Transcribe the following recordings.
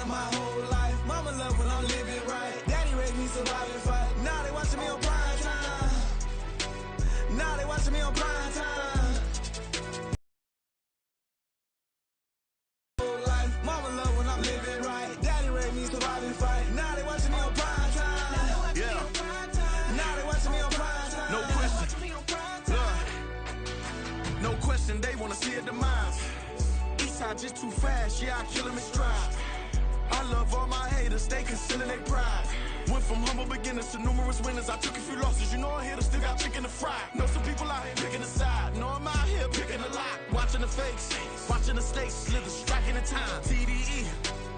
problem my whole life. Mama love when I'm living right. Daddy raised me survive and fight. Now they watching me on prime time. Now they watching me on prime time. Whole life. Mama love when I'm living right. Daddy raised me survive and fight. Now they watching me on prime time. Yeah. Now they watching me on prime time. No question. No question, they wanna see a demise. Eastside just too fast, yeah, I kill them in stride. I love all my haters, they concealing their pride. Went from humble beginners to numerous winners. I took a few losses, you know I'm here to still got chicken to fry. Know some people out here picking a side. Know I'm out here picking a lot. Watching the fakes, watching the stakes, slither, striking the time. TDE,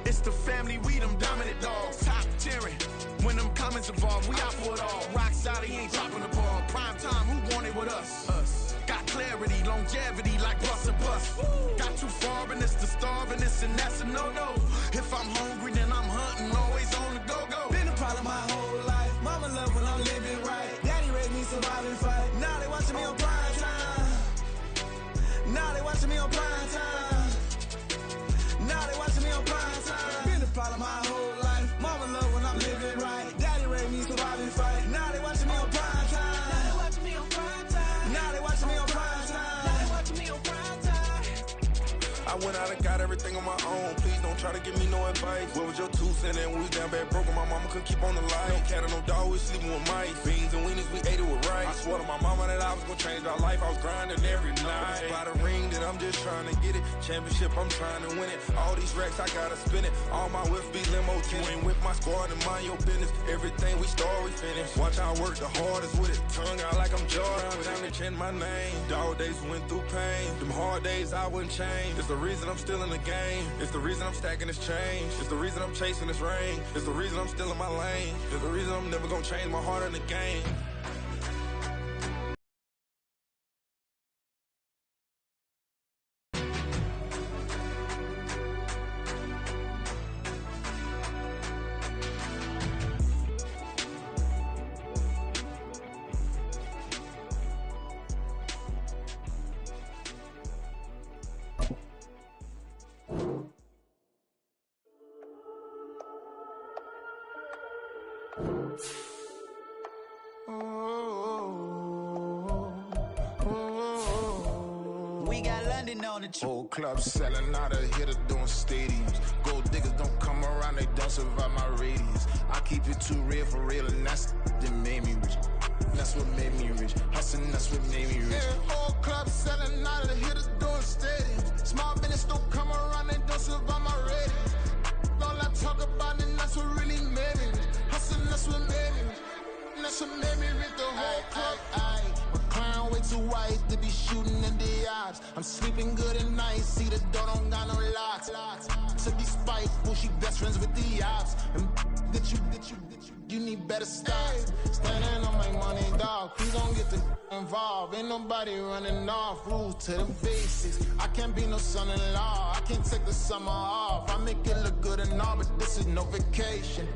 it's the family, we them dominant dogs. Top tiering, when them comments involved, we out for it all. Rock solid, he ain't dropping the ball. Prime time, who want it with us? Got clarity, longevity, like bust and bust. Got too far and it's the starving, this and that's a no-no. If I'm hungry, then I'm hunting, always on the go-go. Been a problem my whole life. Mama love when I'm living right. Daddy raised me survive and fight. Now they watching me on prime time. Now they watching me on prime time. Now they watching me on prime time. Been a problem my whole life. Mama love when I'm living right. Daddy raised me survive and fight. Now they watching me on prime time. Now they watching me on prime time. Now they watching me on prime time. Now they watching me on prime time. I went out and got everything on my own. Please don't try to give me no advice. What was your 2 cents and we was down bad broke and my mama couldn't keep on the light. No cat or no dog, we sleeping with mice. Beans and weenies, we ate it with rice. I swore to my mama that I was gonna change our life. I was grinding every night. By the ring that I'm just trying to get it. Championship, I'm trying to win it. All these racks, I gotta spin it. All my whips be limo. You ain't with my squad and mind your business. Everything we start, we finish. Watch I work the hardest with it. Tongue out like I'm Jordan. Time to change my name. Dog days went through pain. Them hard days I wouldn't change. It's the reason I'm still in the game. It's the reason I'm stacking this change. It's the reason I'm chasing this ring. It's the reason I'm still in my lane. It's the reason I'm never gonna change my heart in the game. We got London on the trip. Whole club selling out of hitter doing stadiums. Gold diggers don't come around, they don't survive my radius. I keep it too real for real, and that's that made me rich. That's what made me rich. Hustling, that's what made me rich. Yeah, whole club selling out of hitters doing stadiums. Small business don't come around, they don't survive my radius. All I talk about, and that's what really made me rich. Hustling, that's what made me rich. That's what made me rich. The whole club. My clown way too white to be shooting in the eyes. I'm sleeping good at night, see the door don't got no locks. To be spiteful, she best friends with the ops. And you need better stop. Standing on my money, dog. Please don't get involved. Ain't nobody running off. Rules to the basics. I can't be no son-in-law. I can't take the summer off. I make it look good and all, but this is no vacation.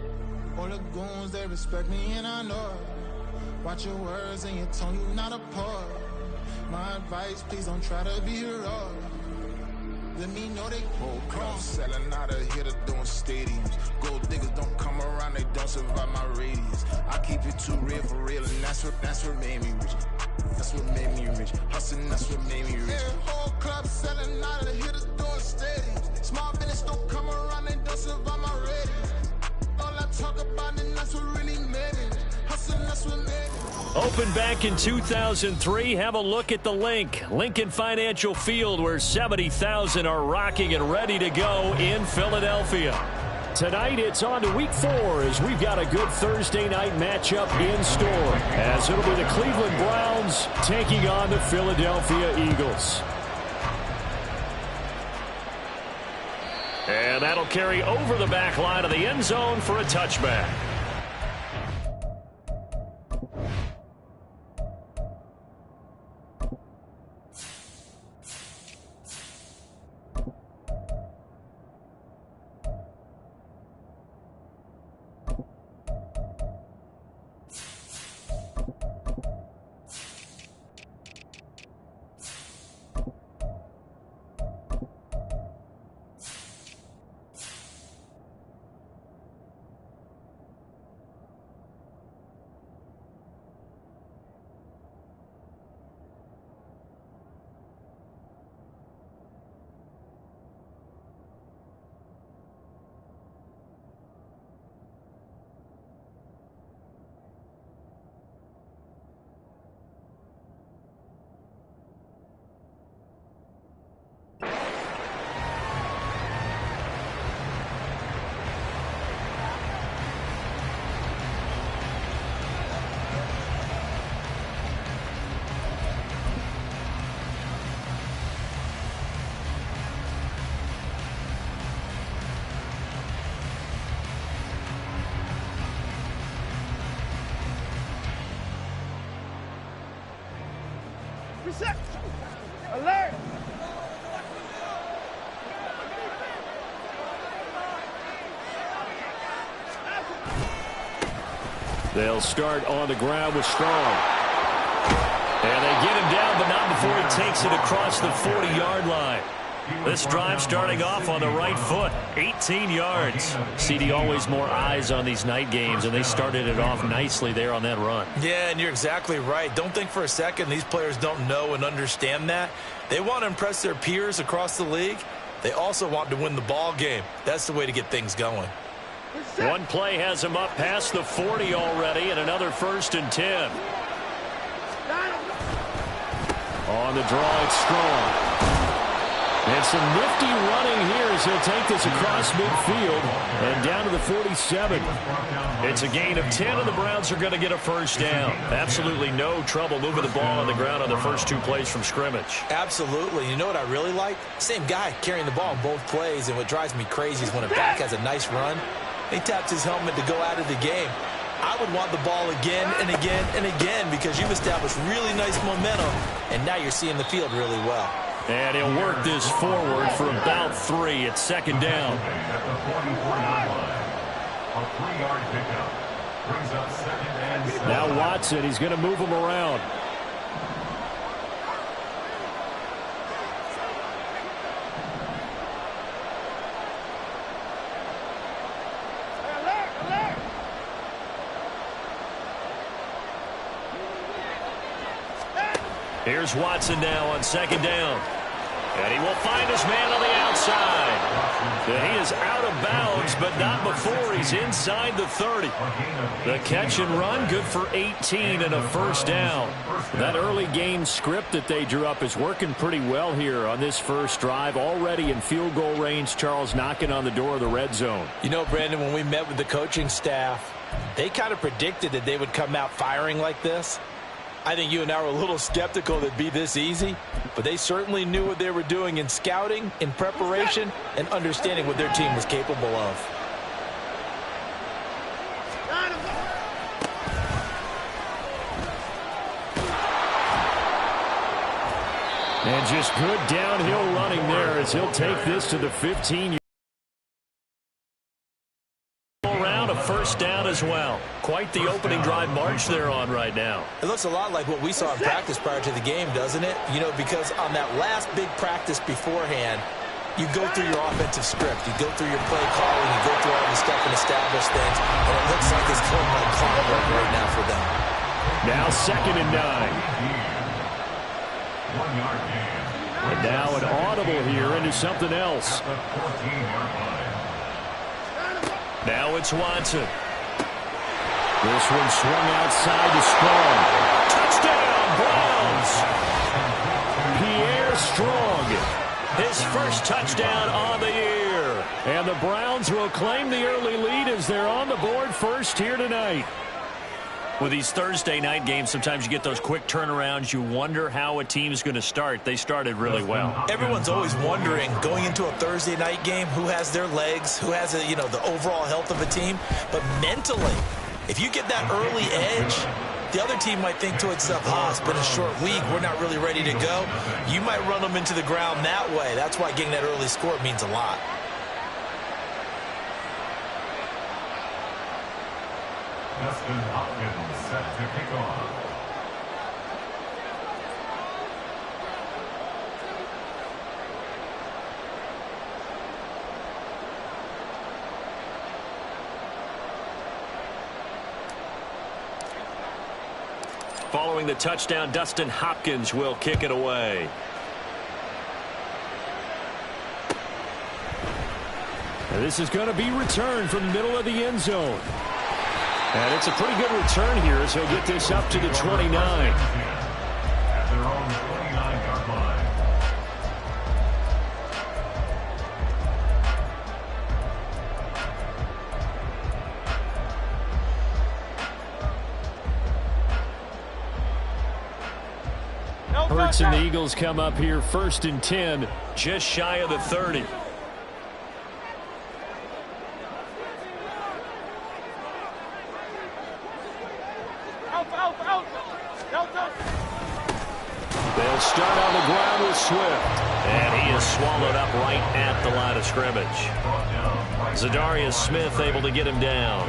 All the goons, they respect me and I know it. Watch your words and your tone, you not a poet. My advice, please don't try to be heroic. Let me know they whole club selling out of hitter doing stadiums. Gold diggers don't come around, they don't survive my radius. I keep it too real for real, and that's what made me rich. That's what made me rich. Hustling, that's what made me rich. Yeah, whole club selling out of hitters doing stadiums. Small business don't come around, they don't survive my radius. All I talk about, and that's what really made me rich. Hustling, that's what made me rich. Opened back in 2003. Have a look at the link. Lincoln Financial Field, where 70,000 are rocking and ready to go in Philadelphia. Tonight, it's on to week 4 as we've got a good Thursday night matchup in store, as it'll be the Cleveland Browns taking on the Philadelphia Eagles. And that'll carry over the back line of the end zone for a touchback. Alert! They'll start on the ground with Strong. And they get him down, but not before he takes it across the 40-yard line. This drive starting off on the right foot, 18 yards. CD, always more eyes on these night games, and they started it off nicely there on that run. Yeah, and you're exactly right. Don't think for a second these players don't know and understand that. They want to impress their peers across the league. They also want to win the ball game. That's the way to get things going. One play has him up past the 40 already, and another 1st and 10. On the draw, it's Strong. And some nifty running here as he'll take this across midfield and down to the 47. It's a gain of 10, and the Browns are going to get a first down. Absolutely no trouble moving the ball on the ground on the first 2 plays from scrimmage. Absolutely. You know what I really like? Same guy carrying the ball in both plays, and what drives me crazy is when a back has a nice run, he taps his helmet to go out of the game. I would want the ball again and again and again because you've established really nice momentum, and now you're seeing the field really well. And he'll work this forward for about 3. It's 2nd down. Now Watson, he's going to move him around. Here's Watson now on 2nd down. And he will find his man on the outside. And he is out of bounds, but not before he's inside the 30. The catch and run, good for 18 and a first down. That early game script that they drew up is working pretty well here on this first drive. Already in field goal range, Charles knocking on the door of the red zone. You know, Brandon, when we met with the coaching staff, they kind of predicted that they would come out firing like this. I think you and I were a little skeptical that it'd be this easy, but they certainly knew what they were doing in scouting, in preparation, and understanding what their team was capable of. And just good downhill running there as he'll take this to the 15. First down as well. Quite the opening drive march they're on right now. It looks a lot like what we saw in practice prior to the game, doesn't it? You know, because on that last big practice beforehand, you go through your offensive script. You go through your play calling. You go through all the stuff and establish things. And it looks like it's going like clockwork right now for them. Now 2nd and 9. 1 yard gain. And now an audible here into something else. Now it's Watson. This one swung outside to Strong. Touchdown, Browns! Pierre Strong, his first touchdown on the year. And the Browns will claim the early lead as they're on the board first here tonight. With these Thursday night games, sometimes you get those quick turnarounds. You wonder how a team's going to start. They started really well. Everyone's always wondering, going into a Thursday night game, who has their legs, who has, the overall health of a team. But mentally, if you get that early edge, the other team might think to itself, it's been a short week. We're not really ready to go. You might run them into the ground that way. That's why getting that early score means a lot. Dustin Hopkins set to kick off. Following the touchdown, Dustin Hopkins will kick it away. And this is going to be returned from the middle of the end zone. And it's a pretty good return here as he'll get this up to the 29. At their own 29-yard line. Hurts and the Eagles come up here 1st and 10, just shy of the 30. They'll start on the ground with Swift. And he is swallowed up right at the line of scrimmage. Zadarius Smith able to get him down.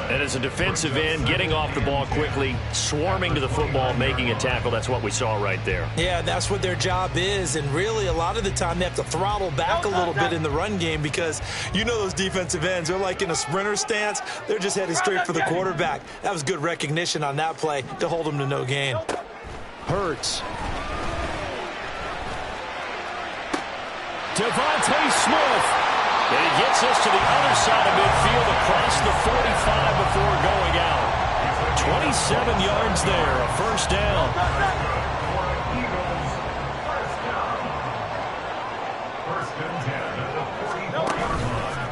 And as a defensive end, getting off the ball quickly, swarming to the football, making a tackle. That's what we saw right there. Yeah, that's what their job is. And really, a lot of the time, they have to throttle back a little bit in the run game because you know those defensive ends, they're like in a sprinter stance. They're just heading straight for the quarterback. That was good recognition on that play to hold them to no gain. Hurts. Devontae Smith. And he gets us to the other side of midfield across the 45 before going out. 27 yards there, a first down.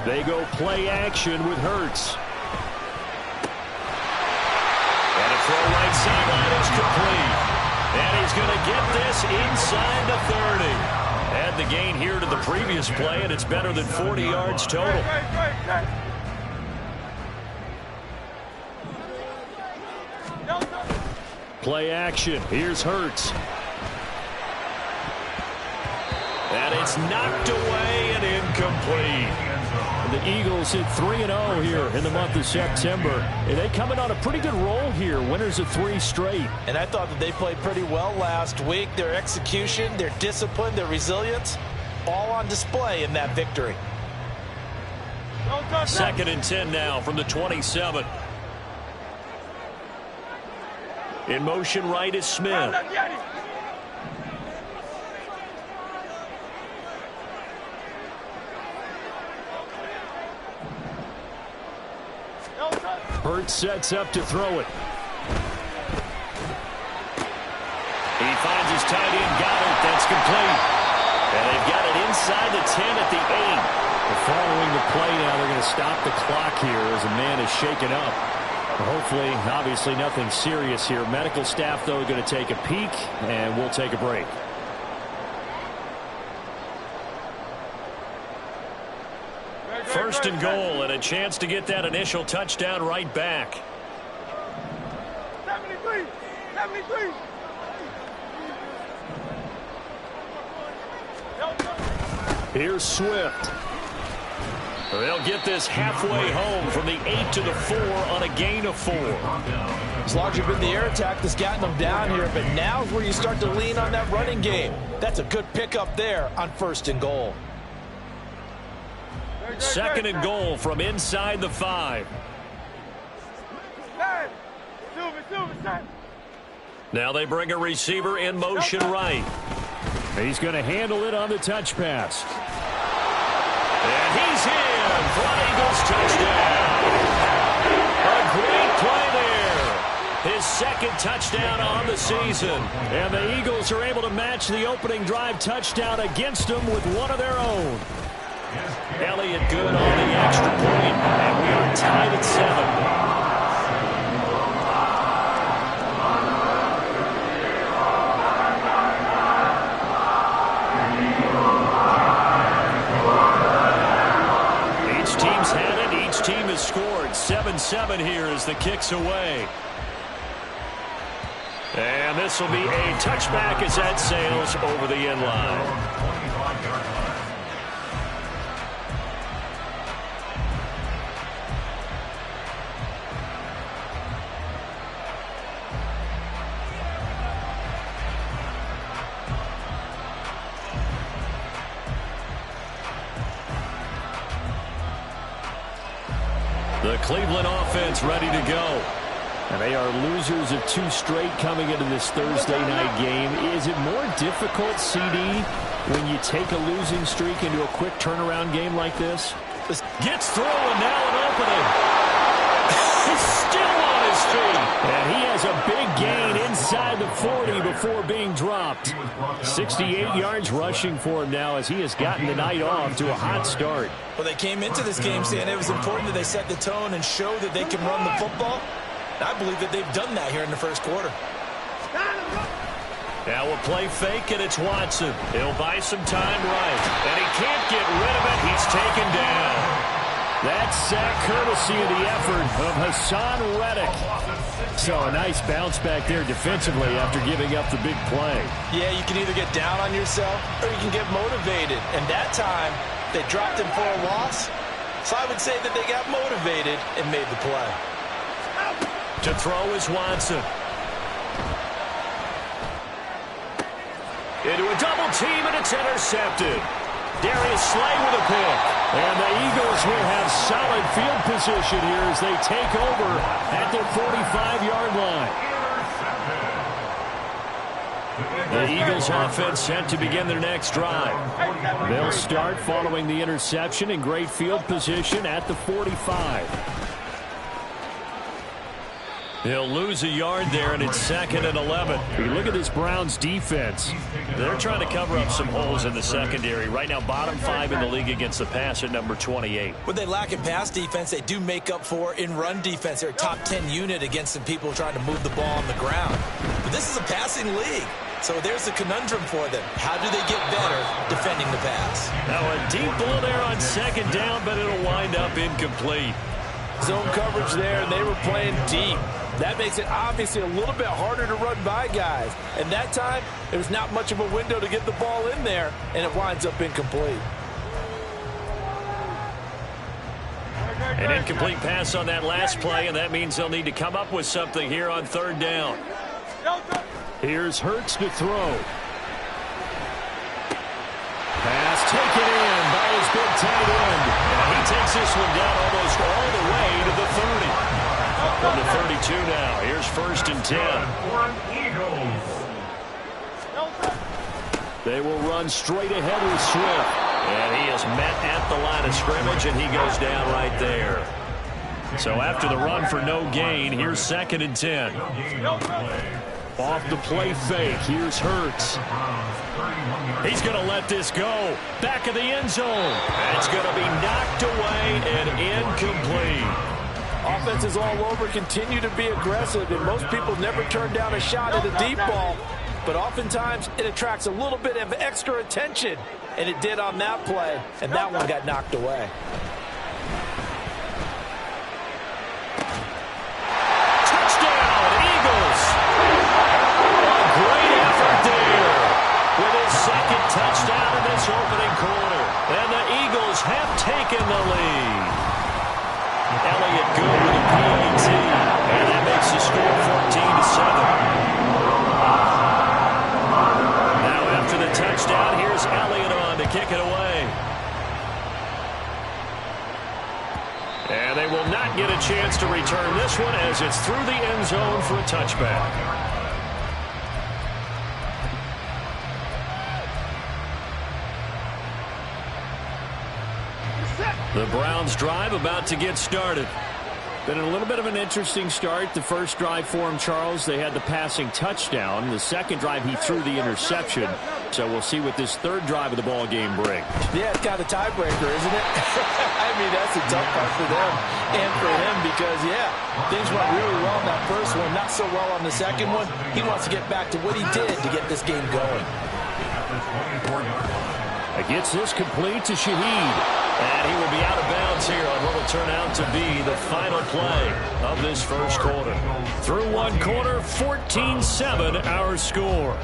They go play action with Hurts. And a throw right sideline is complete. And he's going to get this inside the 30. Add the gain here to the previous play, and it's better than 40 yards total. Play action. Here's Hurts. And it's knocked away and incomplete. The Eagles hit 3-0 here in the month of September. And they come in on a pretty good roll here. Winners of 3 straight. And I thought that they played pretty well last week. Their execution, their discipline, their resilience, all on display in that victory. 2nd and 10 now from the 27. In motion right is Smith. Hurts sets up to throw it. He finds his tight end, Goddard. That's complete. And they've got it inside the 10 at the 8. Following the play now, they're going to stop the clock here as a man is shaken up. Hopefully, obviously nothing serious here. Medical staff, though, going to take a peek, and we'll take a break. First and goal, and a chance to get that initial touchdown right back. 73. Here's Swift. They'll get this halfway home from the 8 to the 4 on a gain of 4. It's largely been the air attack that's gotten them down here, but now's where you start to lean on that running game. That's a good pickup there on 1st and goal. 2nd and goal from inside the 5. Now they bring a receiver in motion right. He's going to handle it on the touch pass. And he's in for an Eagles touchdown. A great play there. His 2nd touchdown on the season. And the Eagles are able to match the opening drive touchdown against them with one of their own. Elliott good on the extra point, and we are tied at 7. Each team's had it. Each team has scored. 7-7 here as the kick's away. And this will be a touchback as that sails over the end line. The Cleveland offense ready to go. And they are losers of 2 straight coming into this Thursday night game. Is it more difficult, CD, when you take a losing streak into a quick turnaround game like this? Gets through and now an opening. He's still on his feet. And he has a big gain inside the 40 before being dropped. 68 yards rushing for him now as he has gotten the night off to a hot start. Well, they came into this game saying it was important that they set the tone and show that they can run the football. I believe that they've done that here in the first quarter. Now we'll play fake, and it's Watson. He'll buy some time right. And he can't get rid of it. He's taken down. That sack courtesy of the effort of Hassan Reddick. So a nice bounce back there defensively after giving up the big play. Yeah, you can either get down on yourself or you can get motivated. And that time, they dropped him for a loss. So I would say that they got motivated and made the play. To throw is Watson. Into a double team, and it's intercepted. Darius Slay with a pick. And the Eagles will have solid field position here as they take over at their 45-yard line. The Eagles offense set to begin their next drive. They'll start following the interception in great field position at the 45. They'll lose a yard there, and it's 2nd and 11. You look at this Browns defense. They're trying to cover up some holes in the secondary. Right now, bottom 5 in the league against the pass at number 28. What they lack in pass defense, they do make up for in run defense. They're a top 10 unit against some people trying to move the ball on the ground. But this is a passing league. So there's a conundrum for them. How do they get better defending the pass? Now a deep ball there on 2nd down, but it'll wind up incomplete. Zone coverage there, and they were playing deep. That makes it obviously a little bit harder to run by guys. And that time, there was not much of a window to get the ball in there, and it winds up incomplete. An incomplete pass on that last play, and that means they'll need to come up with something here on 3rd down. Here's Hurts to throw. Pass taken in by his big tight end. And he takes this one down almost all the way to the 30. From the 32 now. Here's 1st and 10. They will run straight ahead with Swift. And he is met at the line of scrimmage, and he goes down right there. So after the run for no gain, here's 2nd and 10. Off the play fake. Here's Hurts. He's going to let this go. Back of the end zone. It's going to be knocked away and incomplete. Offenses all over continue to be aggressive, and most people never turn down a shot at a deep ball. But oftentimes, it attracts a little bit of extra attention. And it did on that play, and that one got knocked away. Touchdown, Eagles. A great effort there with his 2nd touchdown in this opening quarter. And the Eagles have taken the lead. Elliott good with a PAT, and that makes the score 14-7. Now after the touchdown, here's Elliott on to kick it away. And they will not get a chance to return this one as it's through the end zone for a touchback. The Browns drive about to get started. Been a little bit of an interesting start. The first drive for him, Charles, they had the passing touchdown. The second drive, he threw the interception. So we'll see what this 3rd drive of the ball game brings. Yeah, it's kind of a tiebreaker, isn't it? I mean, that's a tough part for them and for him because, yeah, things went really well in that first one, not so well on the second one. He wants to get back to what he did to get this game going. It gets this complete to Shaheed. And he will be out of bounds here on what will turn out to be the final play of this first quarter. Through one quarter, 14-7 our score.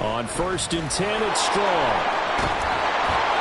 On 1st and 10, it's Strong.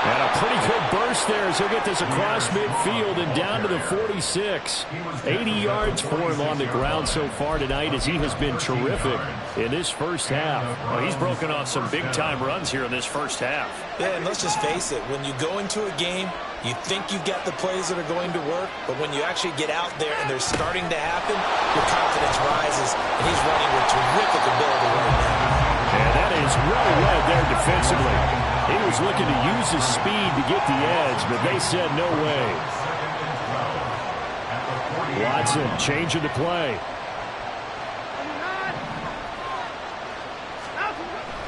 And a pretty good burst there as he'll get this across midfield and down to the 46. 80 yards for him on the ground so far tonight as he has been terrific in this first half. Well, he's broken off some big-time runs here in this first half. Yeah, and let's just face it. When you go into a game, you think you've got the plays that are going to work, but when you actually get out there and they're starting to happen, your confidence rises, and he's running with terrific ability right now. And that is well read there defensively. He was looking to use his speed to get the edge, but they said no way. Watson changing the play.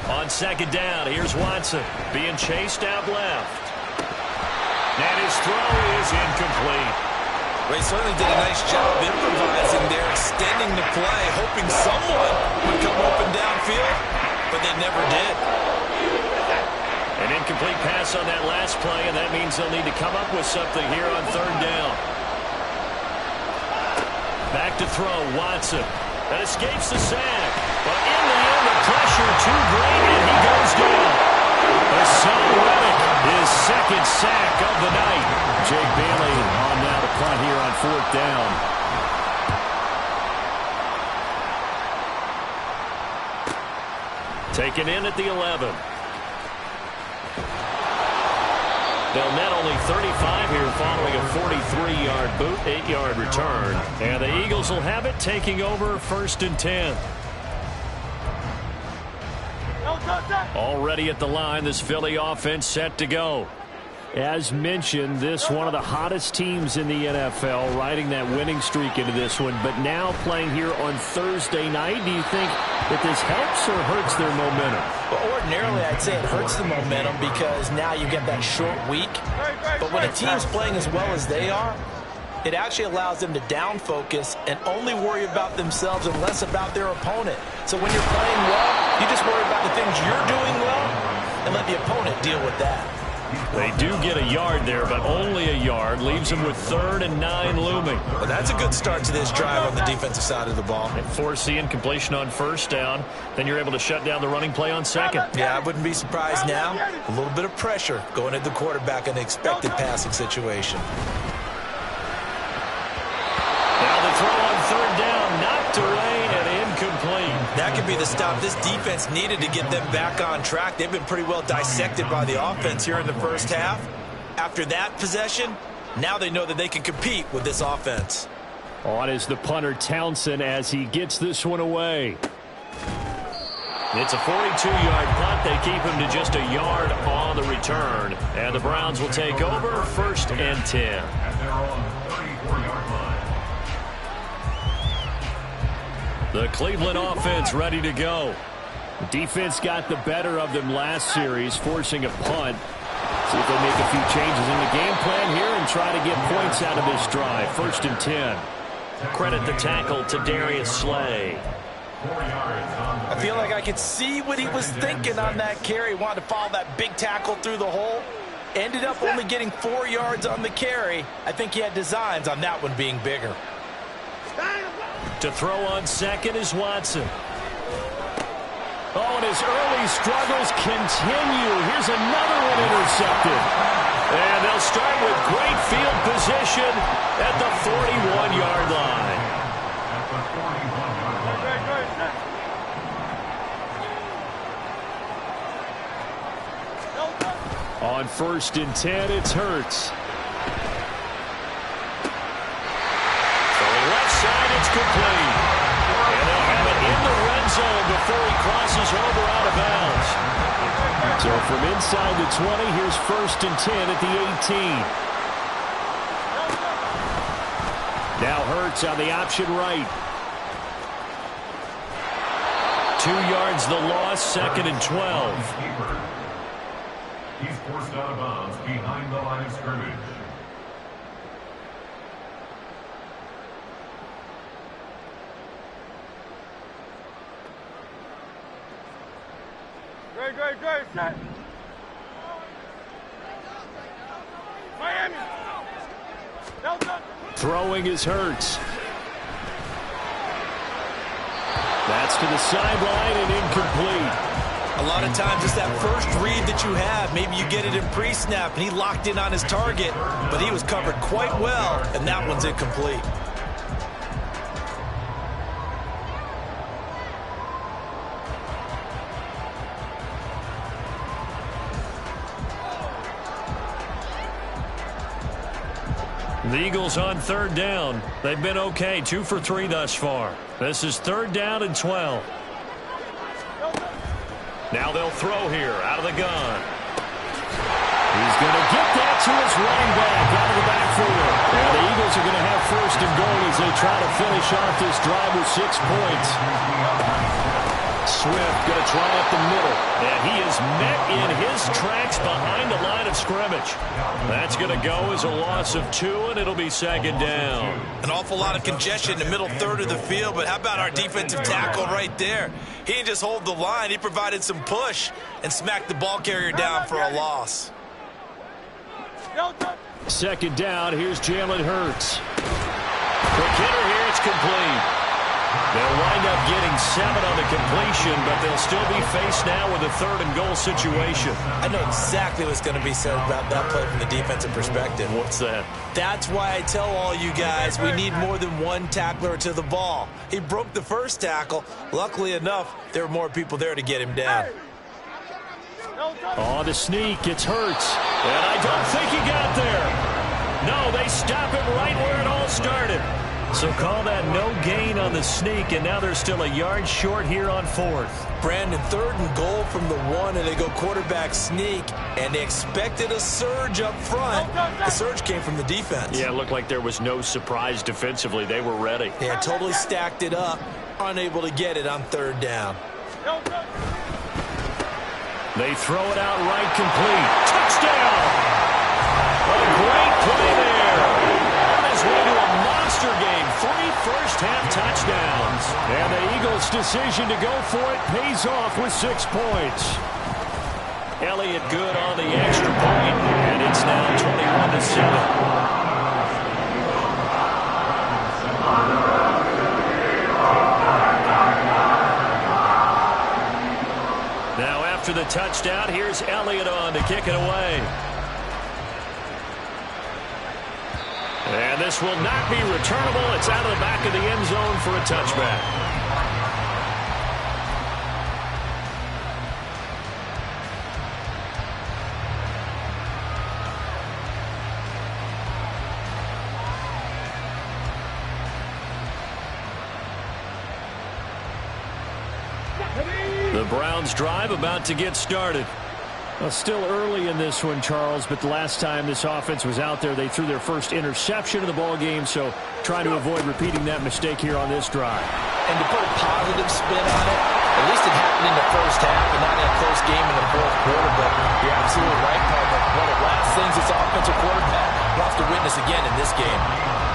On second down, here's Watson being chased out left. And his throw is incomplete. Ray certainly did a nice job improvising there, extending the play, hoping someone would come open downfield, but they never did. An incomplete pass on that last play, and that means they'll need to come up with something here on third down. Back to throw, Watson. That escapes the sack. But in the end, the pressure too great, and he goes down. Hassan Reddick, his second sack of the night. Jake Bailey on now to punt here on fourth down. Taken in at the 11. They'll net only 35 here following a 43-yard boot, 8-yard return. And the Eagles will have it, taking over first and 10. Already at the line, this Philly offense set to go. As mentioned, this one of the hottest teams in the NFL, riding that winning streak into this one, but now playing here on Thursday night. Do you think that this helps or hurts their momentum? Well, ordinarily, I'd say it hurts the momentum because now you get that short week. But when a team's playing as well as they are, it actually allows them to down focus and only worry about themselves and less about their opponent. So when you're playing well, you just worry about the things you're doing well and let the opponent deal with that. They do get a yard there, but only a yard. Leaves them with 3rd and 9 looming. Well, that's a good start to this drive on the defensive side of the ball. And force the incompletion on first down. Then you're able to shut down the running play on second. Yeah, I wouldn't be surprised now. A little bit of pressure going at the quarterback in an expected passing situation. Now the throw on third down, knocked away and incomplete. That could be the stop this defense needed to get them back on track. They've been pretty well dissected by the offense here in the first half. After that possession, now they know that they can compete with this offense. On is the punter Townsend as he gets this one away. It's a 42-yard punt. They keep him to just a yard on the return. And the Browns will take over first and 10. And they're on the 34-yard line. The Cleveland offense ready to go. The defense got the better of them last series, forcing a punt. See if they make a few changes in the game plan here and try to get points out of this drive. First and 10. Credit the tackle to Darius Slay. I feel like I could see what he was thinking on that carry. Wanted to follow that big tackle through the hole. Ended up only getting 4 yards on the carry. I think he had designs on that one being bigger. To throw on second is Watson. Oh, and his early struggles continue. Here's another one intercepted. And they'll start with great field position at the 41-yard line. On first and 10, it's Hurts. It's complete. And they'll have it in the red zone before he crosses over out of bounds. So from inside the 20, here's first and 10 at the 18. Now Hurts on the option right. 2 yards the loss, second and 12. He's forced out of bounds behind the line of scrimmage. Great, set. Miami. Throwing is Hurts. That's to the sideline and incomplete. A lot of times it's that first read that you have. Maybe you get it in pre-snap, and he locked in on his target, but he was covered quite well, and that one's incomplete. The Eagles on third down. They've been okay, 2 for 3 thus far. This is third down and 12. Now they'll throw here out of the gun. He's going to get that to his running back out of the backfield. And the Eagles are going to have first and goal as they try to finish off this drive with 6 points. Swift going to try up the middle. And he is met in his tracks behind the line of scrimmage. That's going to go as a loss of 2, and it'll be second down. An awful lot of congestion in the middle third of the field, but how about our defensive tackle right there? He didn't just hold the line. He provided some push and smacked the ball carrier down for a loss. Second down, here's Jalen Hurts. Quick hitter here, it's complete. They'll wind up getting 7 on the completion, but they'll still be faced now with a 3rd and goal situation. I know exactly what's going to be said about that play from the defensive perspective. What's that? That's why I tell all you guys we need more than one tackler to the ball. He broke the first tackle. Luckily enough, there were more people there to get him down. On the sneak, it's Hurts. And I don't think he got there. No, they stop him right where it all started. So call that no gain on the sneak, and now they're still a yard short here on 4th. Brandon, 3rd and goal from the 1, and they go quarterback sneak, and they expected a surge up front. The surge came from the defense. Yeah, it looked like there was no surprise defensively. They were ready. They had totally stacked it up, unable to get it on 3rd down. They throw it out right, complete. Touchdown! A great play there. On his way to a monster game. 3 first-half touchdowns. And the Eagles' decision to go for it pays off with 6 points. Elliott good on the extra point, and it's now 21-7. After the touchdown, here's Elliott on to kick it away. And this will not be returnable. It's out of the back of the end zone for a touchback. The Browns drive about to get started. Well, still early in this one, Charles, but the last time this offense was out there, they threw their first interception of the ball game, so trying to avoid repeating that mistake here on this drive. And to put a positive spin on it, at least it happened in the first half and not in a close game in the 4th quarter, but you're absolutely right, partner. One of the last things this offensive quarterback wants to witness again in this game.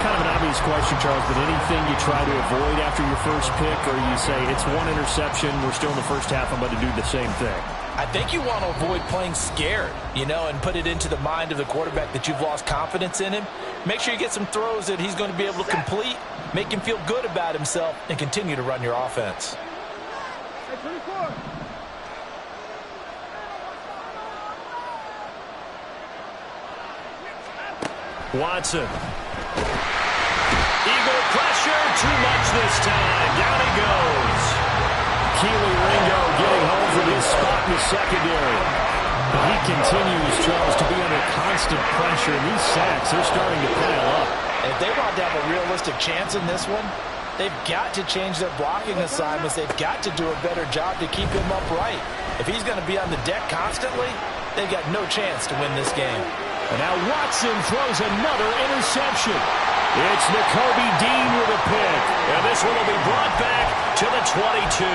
Kind of an obvious question, Charles, but anything you try to avoid after your first pick, or you say it's 1 interception, we're still in the first half, I'm going to do the same thing? I think you want to avoid playing scared, and put it into the mind of the quarterback that you've lost confidence in him. Make sure you get some throws that he's going to be able to complete, make him feel good about himself, and continue to run your offense. Watson. Eagle pressure, too much this time. Down he goes. Keely Ringo getting home from his spot in the secondary. But he continues, Charles, to be under constant pressure. And these sacks, they're starting to pile up. And if they want to have a realistic chance in this one, they've got to change their blocking assignments. They've got to do a better job to keep him upright. If he's going to be on the deck constantly, they've got no chance to win this game. And now Watson throws another interception. It's Nakobe Dean with a pick. And this one will be brought back to the 22.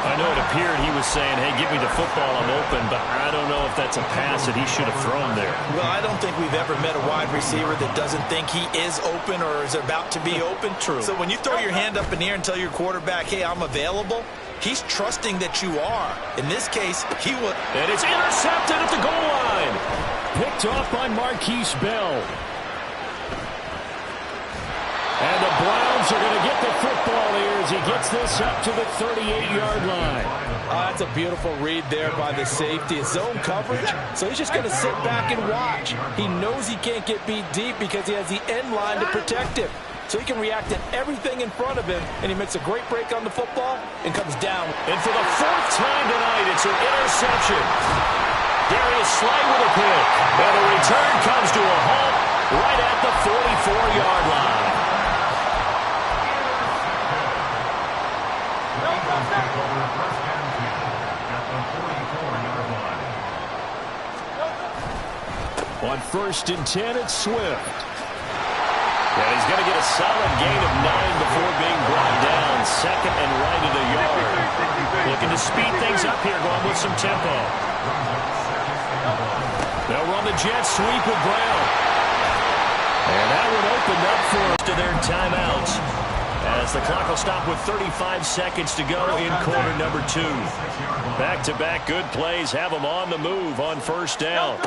I know it appeared he was saying, hey, give me the football, I'm open, but I don't know if that's a pass that he should have thrown there. Well, I don't think we've ever met a wide receiver that doesn't think he is open or is about to be open. True. So when you throw your hand up in the air and tell your quarterback, hey, I'm available, he's trusting that you are. In this case, he would. And it's intercepted at the goal line. Picked off by Marquise Bell. And the Browns are going to get the football here as he gets this up to the 38-yard line. That's a beautiful read there by the safety. It's zone coverage, so he's just going to sit back and watch. He knows he can't get beat deep because he has the end line to protect him. So he can react to everything in front of him, and he makes a great break on the football and comes down. And for the 4th time tonight, it's an interception. Darius Slay with a pick. And the return comes to a halt right at the 44-yard line. On 1st and 10, it's Swift. And he's going to get a solid gain of 9 before being brought down. 2nd and right at the yard. looking to speed things up here, going with some tempo. They'll run the jet sweep with Brown. And that one opened up for us to their timeouts, as the clock will stop with 35 seconds to go in quarter number 2. Back-to-back good plays have them on the move on first down.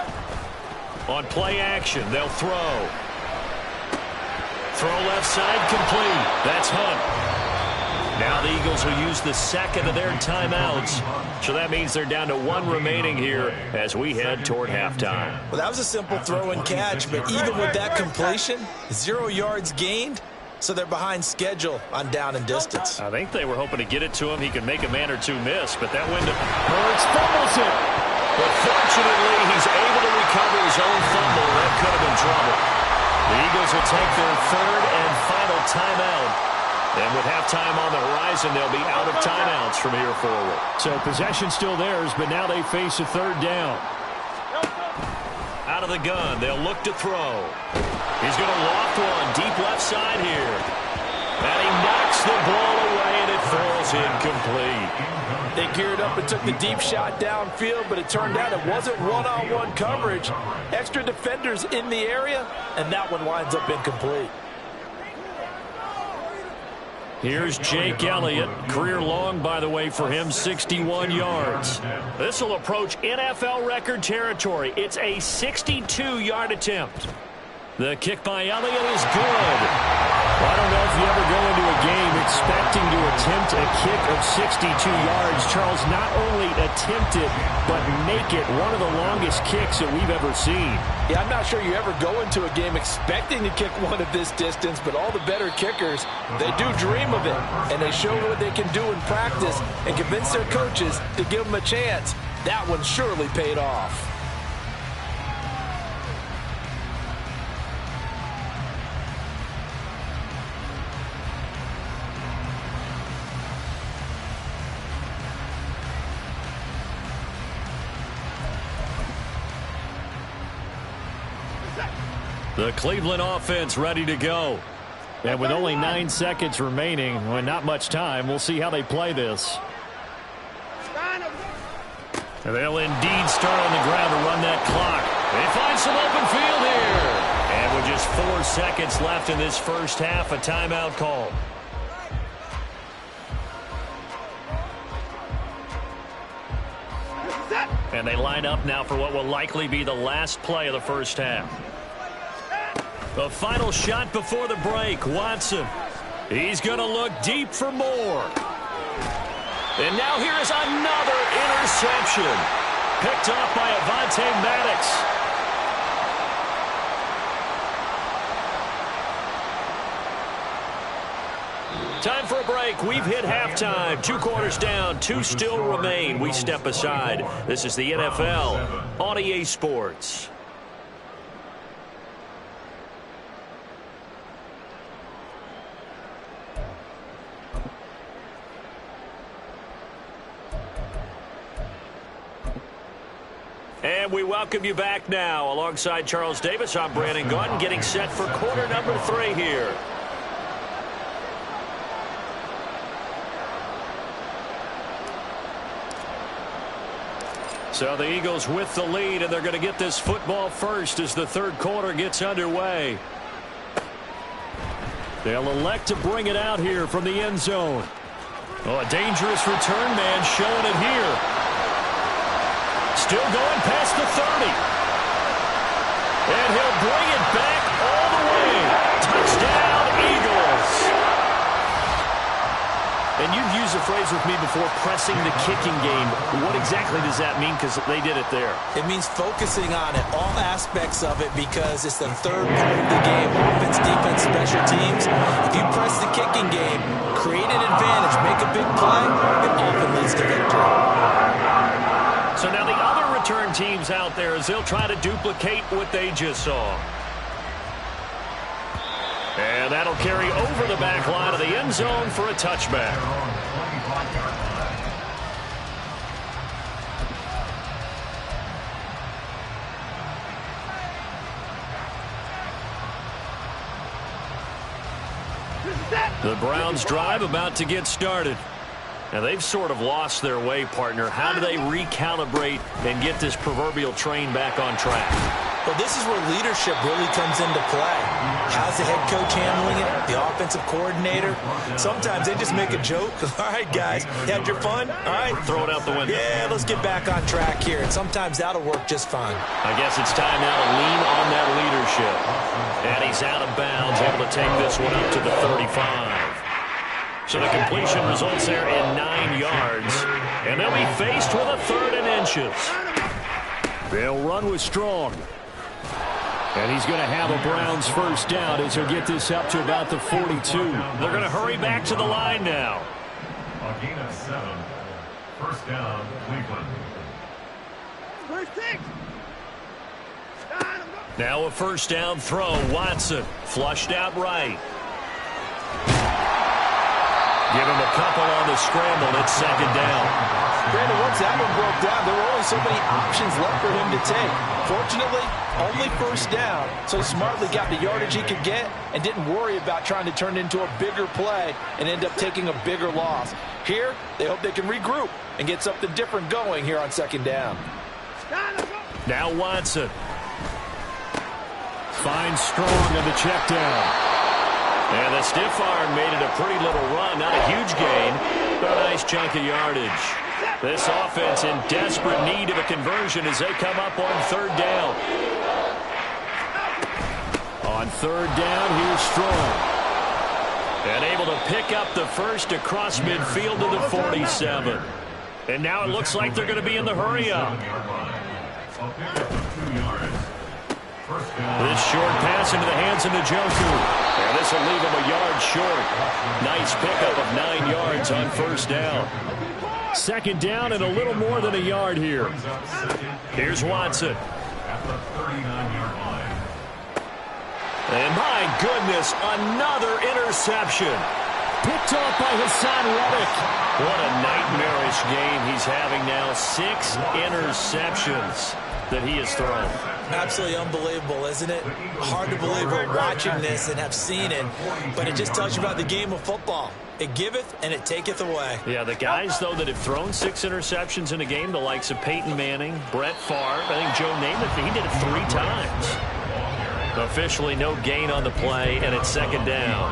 On play action, they'll throw. Throw left side complete. That's Hunt. Now the Eagles will use the second of their timeouts. So that means they're down to 1 remaining here as we head toward halftime. Well, that was a simple throw and catch, but even with that completion, 0 yards gained, so they're behind schedule on down and distance. I think they were hoping to get it to him. He could make a man or two miss, but that window Hurts fumbles it. But fortunately, he's able to recover his own fumble. That could have been trouble. The Eagles will take their 3rd and final timeout. And with halftime on the horizon, they'll be out of timeouts from here forward. So possession still theirs, but now they face a 3rd down. Out of the gun, they'll look to throw. He's going to loft one deep left side here. And he knocks the ball away, and it falls incomplete. They geared up and took the deep shot downfield, but it turned out it wasn't one-on-one coverage. Extra defenders in the area, and that one winds up incomplete. Here's Jake Elliott. Career long, by the way, for him, 61 yards. This will approach NFL record territory. It's a 62-yard attempt. The kick by Elliott is good. Well, I don't know if you ever go into a game expecting to attempt a kick of 62 yards. Charles, not only attempt it, but make it one of the longest kicks that we've ever seen. Yeah, I'm not sure you ever go into a game expecting to kick one of this distance, but all the better kickers, they do dream of it, and they show what they can do in practice and convince their coaches to give them a chance. That one surely paid off. The Cleveland offense ready to go. And with only 9 seconds remaining, well, not much time, we'll see how they play this. And they'll indeed start on the ground to run that clock. They find some open field here. And with just 4 seconds left in this first half, a timeout call. And they line up now for what will likely be the last play of the first half. The final shot before the break, Watson. He's going to look deep for more. And now here is another interception. Picked off by Avonte Maddox. Time for a break. We've hit halftime. 2 quarters down, 2 still remain. We step aside. This is the NFL on EA Sports. And we welcome you back now. Alongside Charles Davis, I'm Brandon Gaudin, getting set for quarter number 3 here. So the Eagles with the lead, and they're going to get this football first as the 3rd quarter gets underway. They'll elect to bring it out here from the end zone. Oh, a dangerous return man showing it here. Still going past the 30. And he'll bring it back all the way. Touchdown, Eagles. And you've used the phrase with me before, pressing the kicking game. What exactly does that mean? Because they did it there. It means focusing on it, all aspects of it, because it's the 3rd part of the game. Offense, defense, special teams. If you press the kicking game, create an advantage, make a big play, it often leads to victory. So now the other return teams out there as they'll try to duplicate what they just saw. And that'll carry over the back line of the end zone for a touchback. The Browns drive about to get started. Now, they've sort of lost their way, partner. How do they recalibrate and get this proverbial train back on track? Well, this is where leadership really comes into play. How's the head coach handling it? The offensive coordinator? Sometimes they just make a joke. All right, guys, you had your fun? All right. Throw it out the window. Yeah, let's get back on track here. And sometimes that'll work just fine. I guess it's time now to lean on that leadership. And he's out of bounds, able to take this one up to the 35. So the completion results there in 9 yards. And they'll be faced with a 3rd and inches. They'll run with Strong. And he's going to have a Browns first down as he'll get this up to about the 42. They're going to hurry back to the line now. A gain of 7. First down, Cleveland. Now a first down throw. Watson flushed out right. Give him a couple on the scramble. It's 2nd down. Brandon, once that one broke down, there were only so many options left for him to take. Fortunately, only first down, so he smartly got the yardage he could get and didn't worry about trying to turn it into a bigger play and end up taking a bigger loss. Here, they hope they can regroup and get something different going here on 2nd down. Now Watson. Finds Strong on the check down. And the stiff arm made it a pretty little run. Not a huge gain, but a nice chunk of yardage. This offense in desperate need of a conversion as they come up on 3rd down. On 3rd down, here's Strong. And able to pick up the first across midfield to the 47. And now it looks like they're going to be in the hurry-up. This short pass into the hands of Njoku. And this will leave him a yard short. Nice pickup of 9 yards on first down. 2nd down and a little more than a yard here. Here's Watson. And my goodness, another interception. Picked off by Hassan Reddick. What a nightmarish game he's having now. 6 interceptions that he has thrown. Absolutely unbelievable, isn't it? Hard to believe we're watching this and have seen it, but it just tells you about the game of football. It giveth and it taketh away. Yeah, the guys, though, that have thrown 6 interceptions in a game, the likes of Peyton Manning, Brett Favre, I think Joe Namath, he did it 3 times. Officially no gain on the play, and it's 2nd down.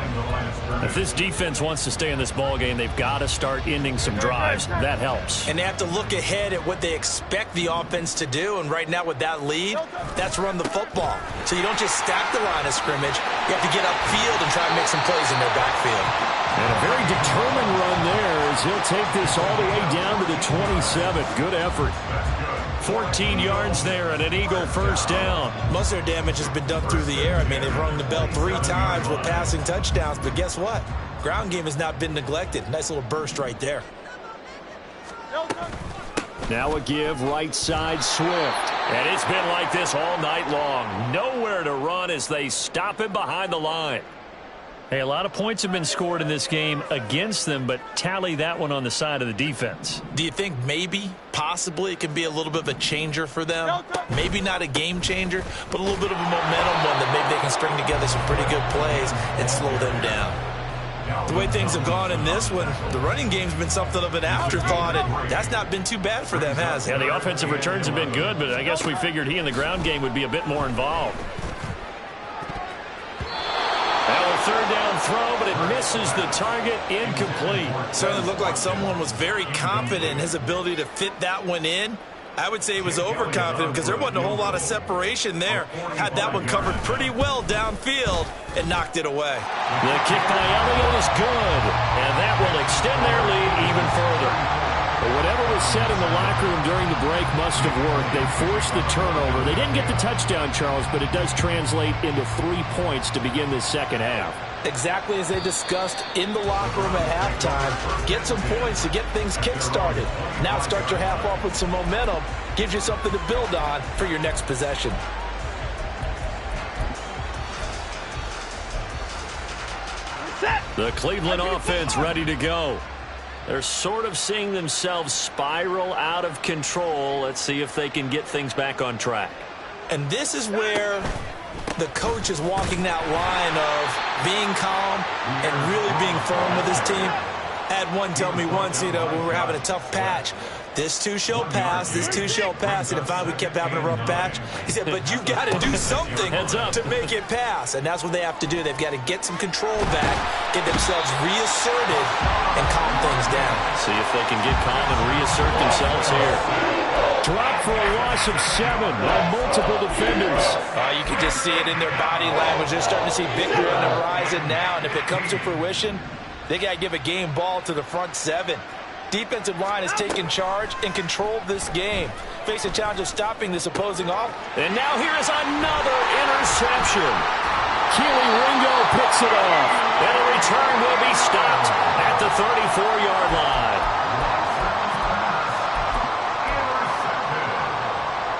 If this defense wants to stay in this ballgame, they've got to start ending some drives. That helps. And they have to look ahead at what they expect the offense to do, and right now with that lead, that's run the football. So you don't just stack the line of scrimmage. You have to get upfield and try to make some plays in their backfield. And a very determined run there as he'll take this all the way down to the 27. Good effort. 14 yards there and an Eagle first down. Most of their damage has been done through the air. I mean, they've rung the bell 3 times with passing touchdowns, but guess what? Ground game has not been neglected. Nice little burst right there. Now a give right side Swift. And it's been like this all night long. Nowhere to run as they stop him behind the line. Hey, a lot of points have been scored in this game against them, but tally that one on the side of the defense. Do you think maybe, possibly, it could be a little bit of a changer for them? Maybe not a game changer, but a little bit of a momentum one that maybe they can string together some pretty good plays and slow them down. The way things have gone in this one, the running game's been something of an afterthought, and that's not been too bad for them, has it? Yeah, the offensive returns have been good, but I guess we figured he in the ground game would be a bit more involved. Now a 3rd down throw, but it misses the target, incomplete. Certainly looked like someone was very confident in his ability to fit that one in. I would say he was overconfident because there wasn't a whole lot of separation there. Had that one covered pretty well downfield and knocked it away. The kick by Elliott is good, and that will extend their lead even further. But whatever was said in the locker room during the break must have worked. They forced the turnover. They didn't get the touchdown, Charles, but it does translate into 3 points to begin this 2nd half. Exactly as they discussed in the locker room at halftime. Get some points to get things kick-started. Now start your half off with some momentum. Gives you something to build on for your next possession. The Cleveland offense ready to go. They're sort of seeing themselves spiral out of control. Let's see if they can get things back on track. And this is where the coach is walking that line of being calm and really being firm with his team. had one tell me once, when we were having a tough patch, this too shall pass, this too shall pass. And if we kept having a rough patch, he said, but you've got to do something to make it pass. And that's what they have to do. They've got to get some control back, get themselves reasserted, and calm things down. See if they can get calm and reassert themselves here. Drop for a loss of 7 by multiple defenders. You can just see it in their body language. They're starting to see victory on the horizon now. And if it comes to fruition, they got to give a game ball to the front 7. Defensive line has taken charge and controlled this game. Face a challenge of stopping this opposing offense. And now here is another interception. Keely Ringo picks it off. And a return will be stopped at the 34-yard line.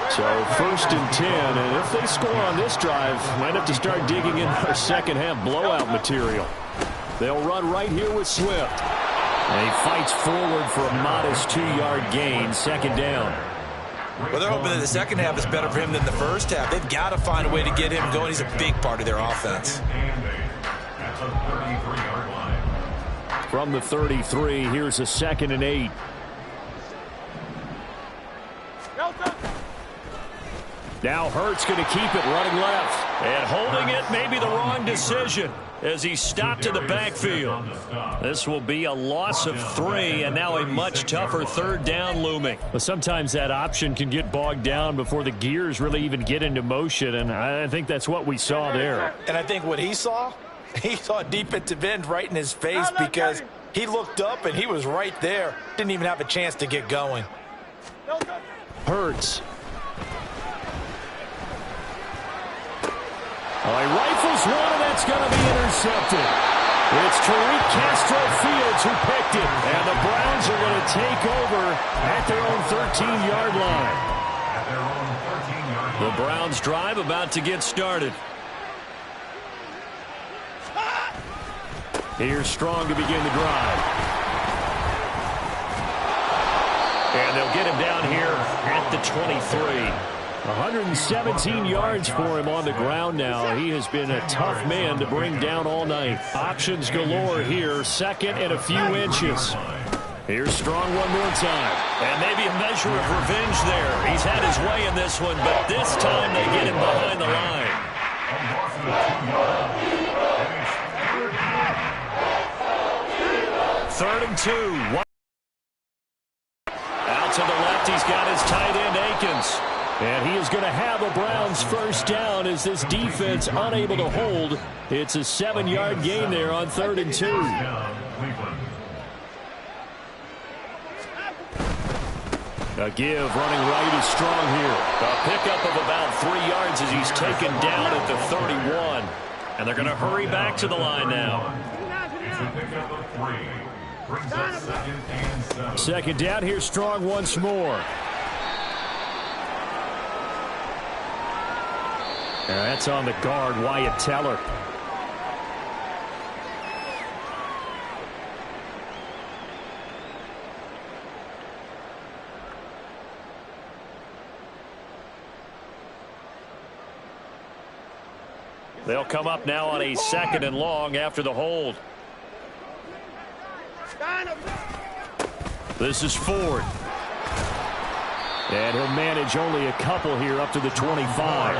So 1st and 10, and if they score on this drive, might have to start digging in our second half blowout material. They'll run right here with Swift. And he fights forward for a modest 2-yard gain, 2nd down. Well, they're hoping that the second half is better for him than the first half. They've got to find a way to get him going. He's a big part of their offense. From the 33, here's a 2nd and 8. Now Hurts going to keep it running left. And holding it may be the wrong decision as he stopped in the backfield. This will be a loss of 3 and now a much tougher 3rd down looming. But sometimes that option can get bogged down before the gears really even get into motion, and I think that's what we saw there. And I think what he saw a defensive end right in his face because he looked up and he was right there. Didn't even have a chance to get going. Hurts. He rifles one, and that's going to be intercepted. It's Tariq Castro-Fields who picked it, and the Browns are going to take over at their own 13-yard line. The Browns drive about to get started. Here's Strong to begin the drive. And they'll get him down here at the 23. 117 yards for him on the ground now. He has been a tough man to bring down all night. Options galore here. 2nd and a few inches. Here's Strong one more time. And maybe a measure of revenge there. He's had his way in this one, but this time they get him behind the line. 3rd and 2. Out to the left, he's got his tight end, Akins. And he is going to have a Browns 1st down as this defense unable to hold. It's a 7-yard gain there on 3rd and 2. A give running right is Strong here. A pickup of about 3 yards as he's taken down at the 31. And they're going to hurry back to the line now. 2nd down, here's Strong once more. That's on the guard, Wyatt Teller. They'll come up now on a 2nd and long after the hold. This is Ford. And he'll manage only a couple here up to the 25.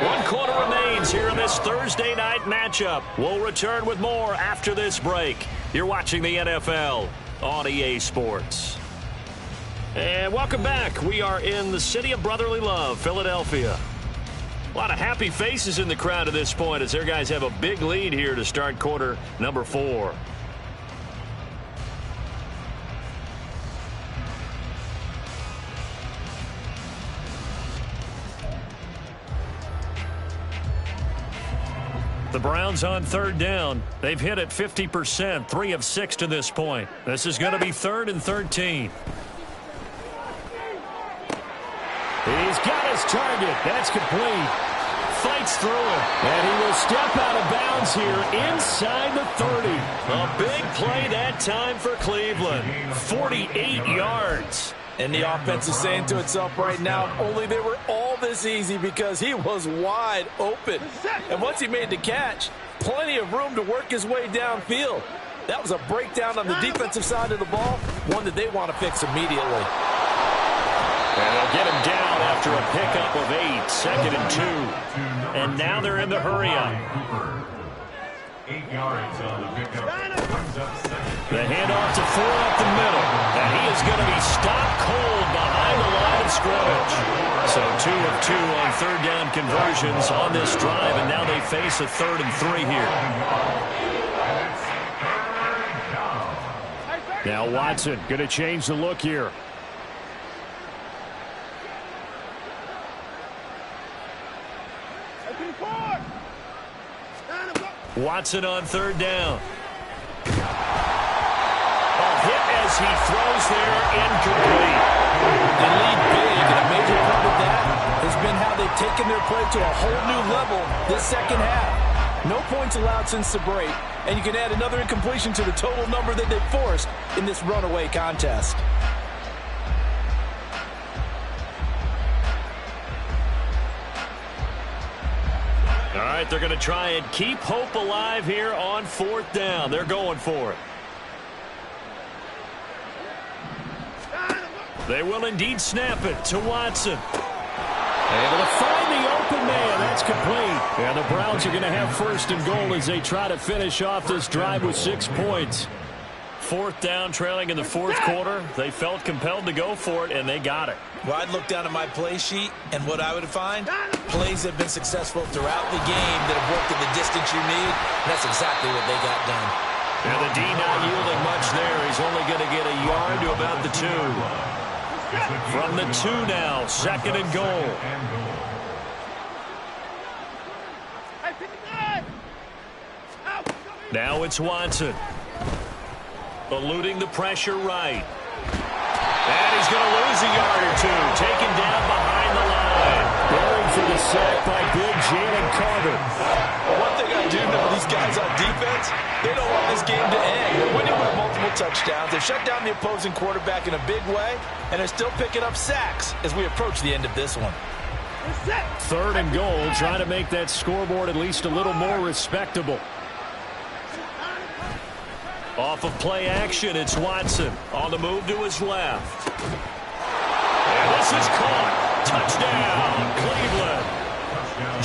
1 quarter remains here in this Thursday night matchup. We'll return with more after this break. You're watching the NFL on EA Sports. And welcome back. We are in the city of brotherly love, Philadelphia. A lot of happy faces in the crowd at this point as their guys have a big lead here to start quarter number 4. The Browns on 3rd down. They've hit it 50%, 3 of 6 to this point. This is going to be 3rd and 13. He's got his target. That's complete. Fights through it. And he will step out of bounds here inside the 30. A big play that time for Cleveland. 48 yards. And the offense is saying to itself right now, if only they were all this easy, because he was wide open. And once he made the catch, plenty of room to work his way downfield. That was a breakdown on the defensive side of the ball, one that they want to fix immediately. And they'll get him down after a pickup of 8, 2nd and 2. And now they're in the hurry-up. 8 yards on the pickup. The handoff to Ford up the middle. And he is going to be stopped cold behind the line of scrimmage. So 2 of 2 on third down conversions on this drive. And now they face a 3rd and 3 here. Now Watson going to change the look here. Watson on 3rd down. A hit as he throws there, incomplete. They lead big, and a major part of that has been how they've taken their play to a whole new level this second half. No points allowed since the break, and you can add another incompletion to the total number that they've forced in this runaway contest. All right, they're going to try and keep hope alive here on 4th down. They're going for it. They will indeed snap it to Watson. Able to find the open man. That's complete. And the Browns are going to have 1st and goal as they try to finish off this drive with 6 points. 4th down, trailing in the 4th quarter. They felt compelled to go for it, and they got it. Well, I'd look down at my play sheet, and what I would find, plays have been successful throughout the game that have worked in the distance you need, and that's exactly what they got done. And the D not yielding much there. He's only going to get a yard to about the 2. From the 2 now, 2nd and goal. Now it's Watson. Eluding the pressure right. And he's going to lose a yard or 2. Taken down behind the line. Going for the sack by big Jalen Carter. One thing I do know, these guys on defense, they don't want this game to end. They're winning by multiple touchdowns. They've shut down the opposing quarterback in a big way, and they're still picking up sacks as we approach the end of this one. 3rd and goal, trying to make that scoreboard at least a little more respectable. Off of play action, it's Watson on the move to his left. And this is caught. Touchdown, Cleveland.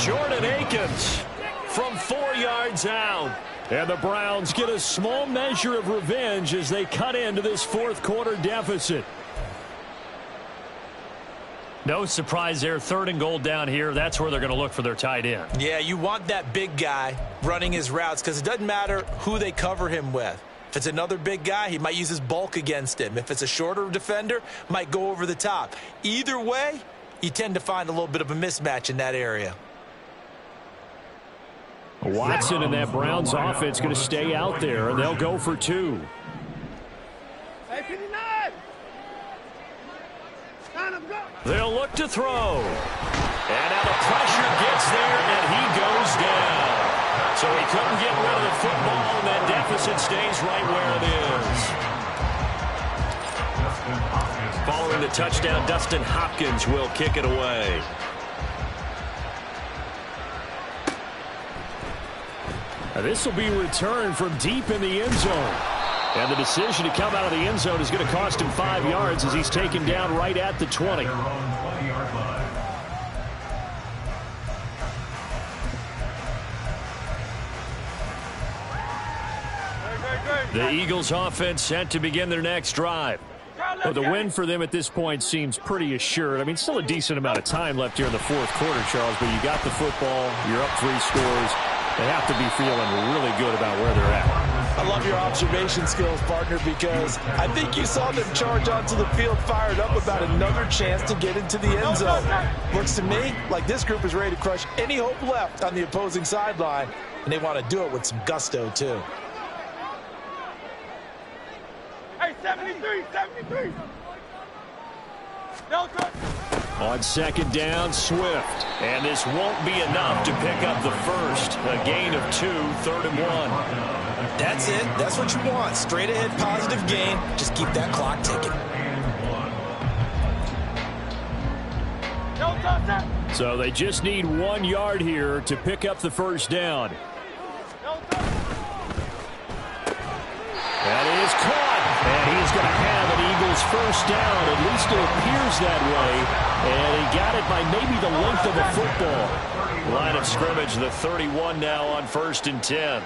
Jordan Akins from 4 yards out. And the Browns get a small measure of revenge as they cut into this 4th quarter deficit. No surprise there, 3rd and goal down here. That's where they're going to look for their tight end. Yeah, you want that big guy running his routes because it doesn't matter who they cover him with. If it's another big guy, he might use his bulk against him. If it's a shorter defender, might go over the top. Either way, you tend to find a little bit of a mismatch in that area. Watson and that Browns offense going to stay out there, and they'll go for 2. They'll look to throw. And now the pressure gets there, and he goes down. So he couldn't get rid of the football, and that deficit stays right where it is. Following the touchdown, Dustin Hopkins will kick it away. This will be returned from deep in the end zone. And the decision to come out of the end zone is going to cost him 5 yards as he's taken down right at the 20. The Eagles offense set to begin their next drive. Well, the win for them at this point seems pretty assured. I mean, still a decent amount of time left here in the 4th quarter, Charles, but you got the football, you're up 3 scores. They have to be feeling really good about where they're at. I love your observation skills, partner, because I think you saw them charge onto the field fired up about another chance to get into the end zone. Looks to me like this group is ready to crush any hope left on the opposing sideline, and they want to do it with some gusto, too. Hey, 73, 73. Delta. On 2nd down, Swift. And this won't be enough to pick up the first. A gain of 2, 3rd and 1. That's it. That's what you want. Straight ahead positive gain. Just keep that clock ticking. So they just need 1 yard here to pick up the first down. That is caught. And he is going to have an Eagles first down. At least it appears that way. And he got it by maybe the length of a football. Line of scrimmage, the 31 now on 1st and 10.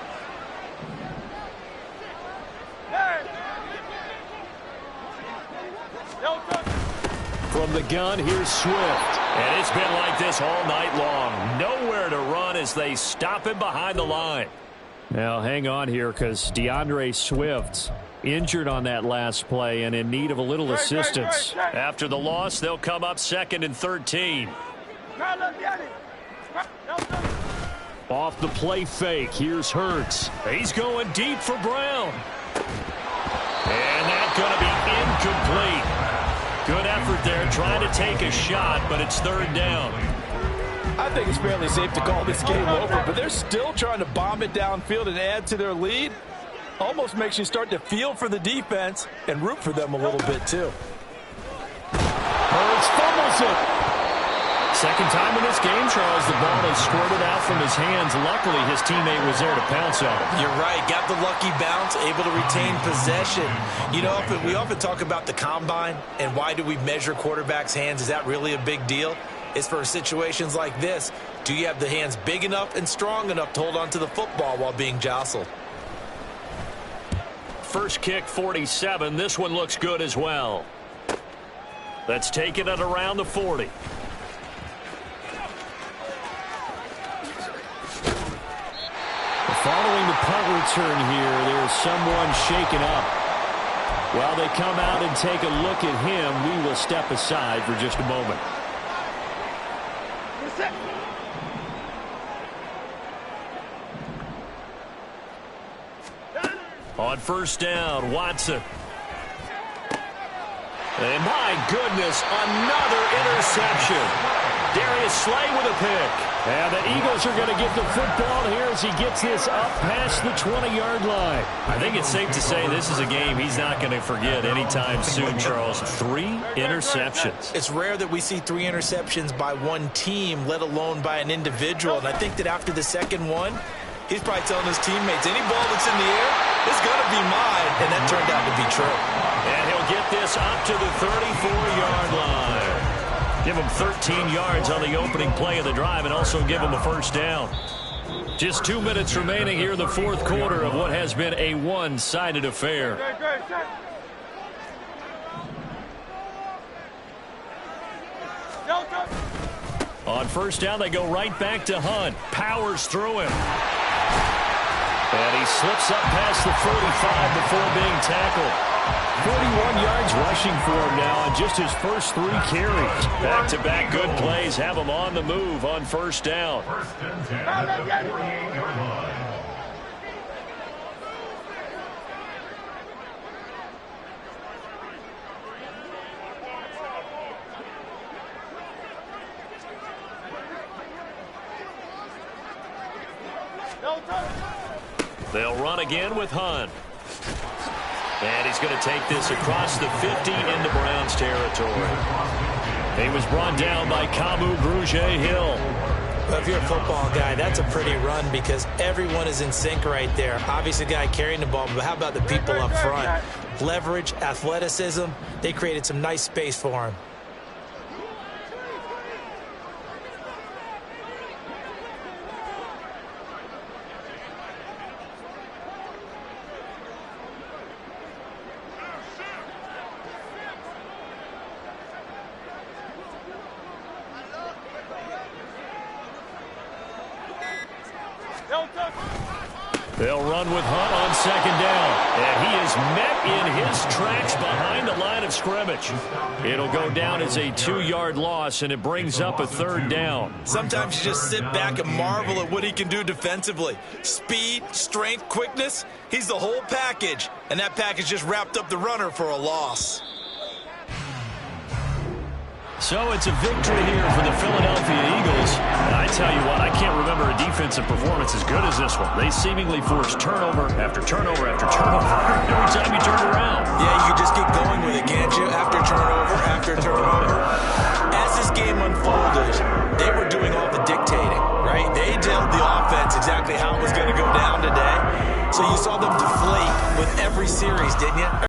From the gun, here's Swift. And it's been like this all night long. Nowhere to run as they stop him behind the line. Now, hang on here because DeAndre Swift injured on that last play and in need of a little assistance. After the loss, they'll come up 2nd and 13. Off the play fake, here's Hurts. He's going deep for Brown. And that's going to be incomplete. Good effort there, trying to take a shot, but it's 3rd down. I think it's fairly safe to call this game over, but they're still trying to bomb it downfield and add to their lead. Almost makes you start to feel for the defense and root for them a little bit, too. Hurts fumbles it. Second time in this game, Charles, the ball has squirted out from his hands. Luckily, his teammate was there to pounce on it. You're right. Got the lucky bounce, able to retain possession. You know, we often talk about the combine and why do we measure quarterbacks' hands. Is that really a big deal? It's for situations like this. Do you have the hands big enough and strong enough to hold on to the football while being jostled? First kick, 47. This one looks good as well. Let's take it at around the 40. Following the punt return here, there's someone shaken up. While they come out and take a look at him, we will step aside for just a moment. On 1st down, Watson. And my goodness, another interception. Darius Slay with a pick. And the Eagles are going to get the football here as he gets this up past the 20-yard line. I think it's safe to say this is a game he's not going to forget anytime soon, Charles. 3 interceptions. It's rare that we see 3 interceptions by one team, let alone by an individual. And I think that after the second one, he's probably telling his teammates, any ball that's in the air, it's going to be mine. And that turned out to be true. And he'll get this up to the 34-yard line. Give him 13 yards on the opening play of the drive and also give him a first down. Just 2 minutes remaining here in the 4th quarter of what has been a one-sided affair. On 1st down, they go right back to Hunt. Powers through him. And he slips up past the 45 before being tackled. 41 yards rushing for him now on just his first 3 carries. Back-to-back good plays have him on the move on 1st down. 1st and 10 at the 48-yard line. They'll run again with Hunt. And he's going to take this across the 50 into Browns territory. He was brought down by Kamu Grugier-Hill. Well, if you're a football guy, that's a pretty run because everyone is in sync right there. Obviously, the guy carrying the ball, but how about the people up front? Leverage, athleticism, they created some nice space for him. They'll run with Hunt on 2nd down. And he is met in his tracks behind the line of scrimmage. It'll go down as a 2-yard loss, and it brings up a 3rd down. Sometimes you just sit back and marvel at what he can do defensively. Speed, strength, quickness, he's the whole package. And that package just wrapped up the runner for a loss. So it's a victory here for the Philadelphia Eagles. And I tell you what, I can't remember a defensive performance as good as this one. They seemingly forced turnover after turnover after turnover every time you turned around. Yeah, you can just keep going with it, can't you? After turnover. As this game unfolded, they were doing all the dictating, right? They told the offense exactly how it was going to go down today. So you saw them deflate with every series, didn't you?